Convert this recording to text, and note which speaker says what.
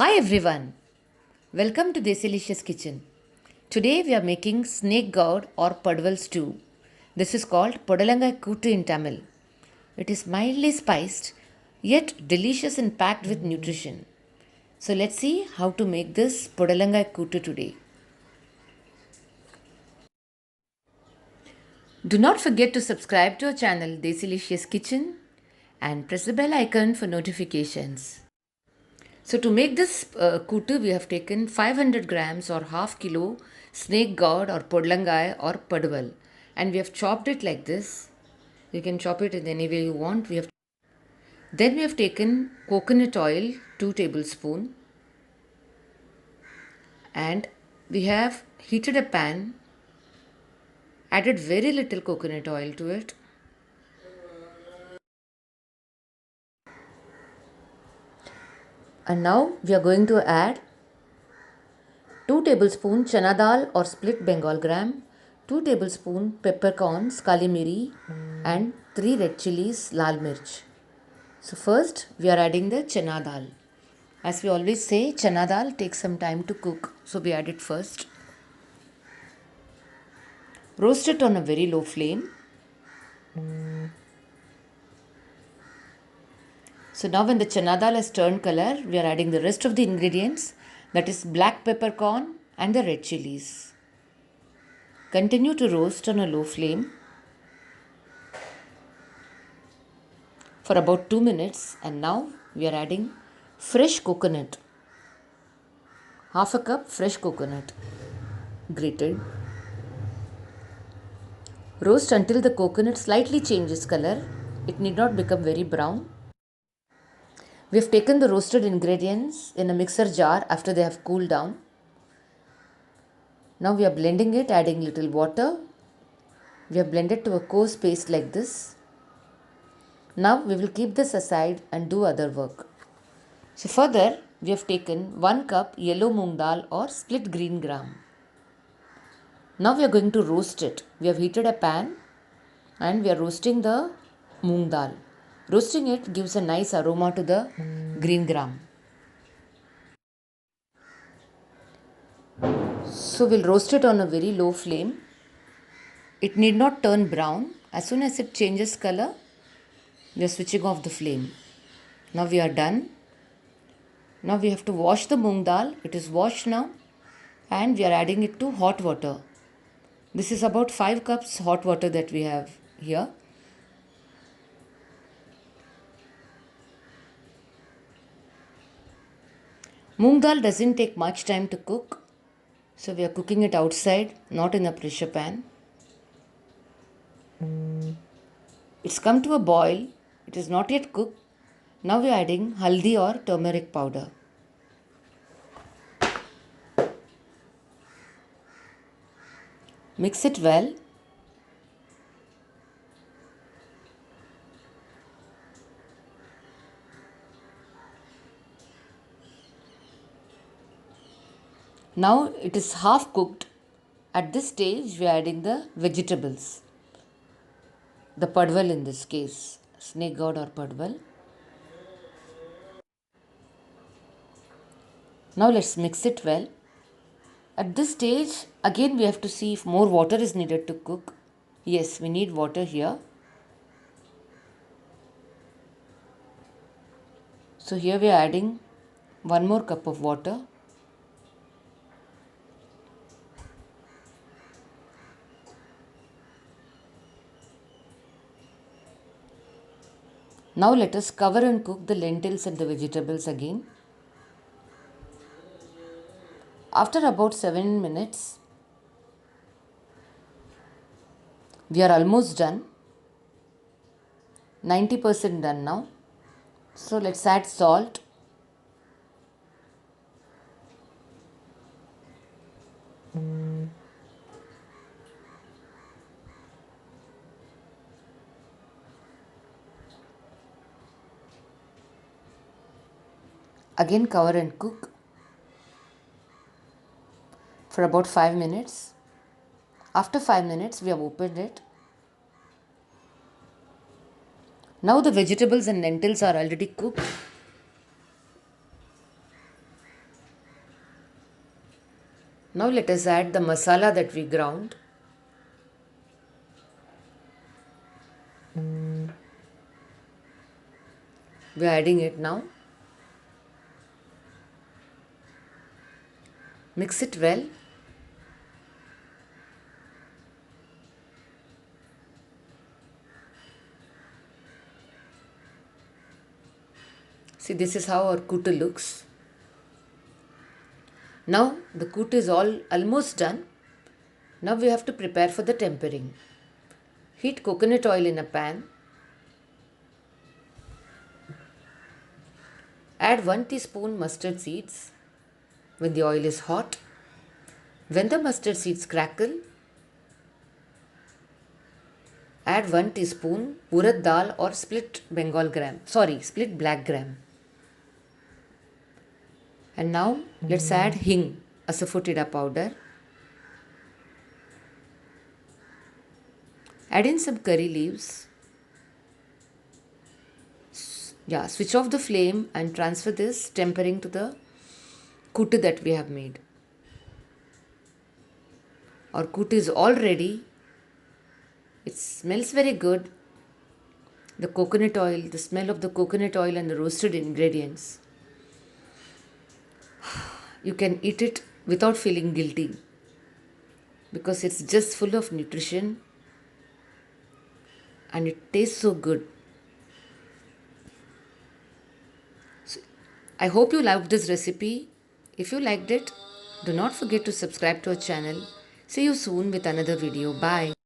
Speaker 1: Hi everyone, welcome to Desilicious Kitchen. Today we are making snake gourd or padval stew. This is called Podalangai Kuttu in Tamil. It is mildly spiced yet delicious and packed with nutrition. So let's see how to make this Podalangai Kuttu today. Do not forget to subscribe to our channel Desilicious Kitchen and press the bell icon for notifications. So to make this kuttu, we have taken 500 grams or half kilo snake gourd or podlangai or padval, and we have chopped it like this. You can chop it in any way you want. Then we have taken coconut oil 2 tablespoon, and we have heated a pan, added very little coconut oil to it, and now we are going to add 2 tablespoon chana dal or split Bengal gram, 2 tablespoon peppercorns kali miri, and 3 red chilies lal mirch. So first we are adding the chana dal. As we always say, chana dal takes some time to cook, so we add it first. Roast it on a very low flame. So now when the chana dal has turned color, we are adding the rest of the ingredients, that is black peppercorn and the red chilies. Continue to roast on a low flame for about 2 minutes, and now we are adding fresh coconut. Half a cup fresh coconut grated. Roast until the coconut slightly changes color. It need not become very brown. We have taken the roasted ingredients in a mixer jar after they have cooled down. Now we are blending it, adding little water. We have blended to a coarse paste like this. Now we will keep this aside and do other work. So further, we have taken 1 cup yellow moong dal or split green gram. Now we are going to roast it. We have heated a pan and we are roasting the moong dal. Roasting it gives a nice aroma to the green gram. So we'll roast it on a very low flame. It need not turn brown. As soon as it changes color, we are switching off the flame. Now we are done. Now we have to wash the moong dal. It is washed now and we are adding it to hot water. This is about 5 cups hot water that we have here. Moong dal doesn't take much time to cook. So we are cooking it outside, not in a pressure pan. It's come to a boil. It is not yet cooked. Now we are adding haldi or turmeric powder. Mix it well. Now it is half cooked. At this stage we are adding the vegetables. The padval in this case, snake gourd or padval. Now let's mix it well. At this stage again we have to see if more water is needed to cook. Yes, we need water here. So here we are adding 1 more cup of water. Now let us cover and cook the lentils and the vegetables again. After about 7 minutes, we are almost done. 90% done now. So let's add salt. Again cover and cook for about 5 minutes. After 5 minutes we have opened it. Now the vegetables and lentils are already cooked. Now let us add the masala that we ground. We are adding it now. Mix it well. See, this is how our kuttu looks. Now the kuttu is almost done. Now we have to prepare for the tempering. Heat coconut oil in a pan. Add 1 teaspoon mustard seeds when the oil is hot. When the mustard seeds crackle, add 1 teaspoon urad dal or split black gram. And now let's add hing, asafoetida powder. Add in some curry leaves. Switch off the flame and transfer this tempering to the kuttu that we have made. Our kuttu is all ready. It smells very good. The coconut oil, the smell of the coconut oil and the roasted ingredients. You can eat it without feeling guilty because it's just full of nutrition and it tastes so good. So, I hope you loved this recipe. If you liked it, do not forget to subscribe to our channel. See you soon with another video. Bye.